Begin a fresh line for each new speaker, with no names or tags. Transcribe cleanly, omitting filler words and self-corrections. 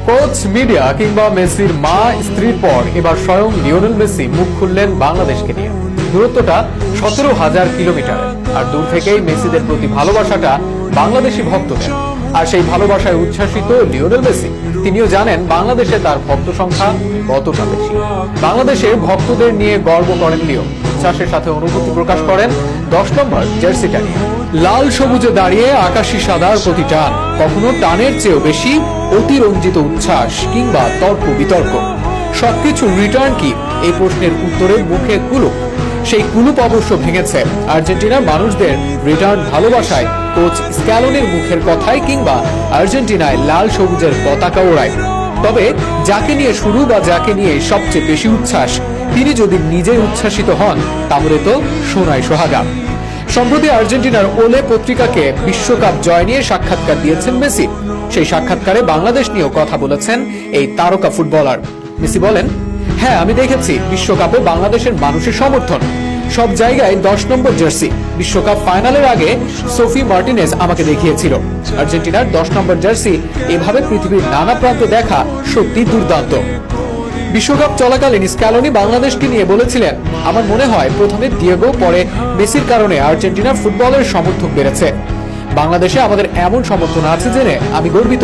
Coach, media কিংবা মেসির মা স্ত্রীর পর এবার স্বয়ং লিওনেল মেসি মুখ খুললেন বাংলাদেশকে নিয়ে। দূরত্বটা 17,000 কিলোমিটার, আর দূর থেকেই মেসিদের প্রতি ভালোবাসাটা বাংলাদেশি ভক্তদের। আর সেই ভালোবাসায় উচ্ছ্বাসিত লিওনেল মেসি তিনিও জানেন বাংলাদেশে তার ভক্ত সংখ্যা কতটা বেশি। বাংলাদেশের ভক্তদের নিয়ে গর্ব করেন লিও, উচ্ছ্বাসের সাথে অনুভূতি প্রকাশ করেন 10 নম্বর জার্সিটা নিয়ে। লাল সবুজে দাঁড়িয়ে আকাশি সাদার প্রতি টান, কখনো টানের চেয়েও বেশি অতিরঞ্জিত উচ্ছ্বাস কিংবা তর্ক বিতর্ক। সবকিছু রিটার্ন কি, এই প্রশ্নের উত্তরে মুখে কুলুপ। সেই কুলুপ অবশ্য ভেঙেছে আর্জেন্টিনার মানুষদের রিটার্ন ভালোবাসায়, কোচ স্ক্যালোনির মুখের কথায় কিংবা আর্জেন্টিনায় লাল সবুজের পতাকা ওড়ায়। তবে যাকে নিয়ে শুরু বা যাকে নিয়ে সবচেয়ে বেশি উচ্ছ্বাস, তিনি যদি নিজেই উচ্ছ্বাসিত হন তাহলে তো সোনায় সোহাগা। সম্প্রতি আর্জেন্টিনার ওলে পত্রিকাকে বিশ্বকাপ জয় নিয়ে সাক্ষাৎকার দিয়েছেন মেসি। সেই সাক্ষাৎকারে বাংলাদেশ নিয়েও কথা বলেছেন এই তারকা ফুটবলার। মেসি বলেন, হ্যাঁ, আমি দেখেছি বিশ্বকাপে বাংলাদেশের মানুষের সমর্থন। সব জায়গায় 10 নম্বর জার্সি। বিশ্বকাপ ফাইনালের আগে সোফি মার্টিনেজ আমাকে দেখিয়েছিল। আর্জেন্টিনার 10 নম্বর জার্সি এভাবে পৃথিবীর নানা প্রান্তে দেখা সত্যি দুর্দান্ত। বিশ্বকাপ চলাকালীন স্ক্যালোনি বাংলাদেশকে নিয়ে বলেছিলেন, আমার মনে হয় প্রথমে দিয়েগো, পরে মেসির কারণে আর্জেন্টিনার ফুটবলের সমর্থক বেড়েছে। বাংলাদেশে আমাদের এমন সমর্থন আছে জেনে আমি গর্বিত।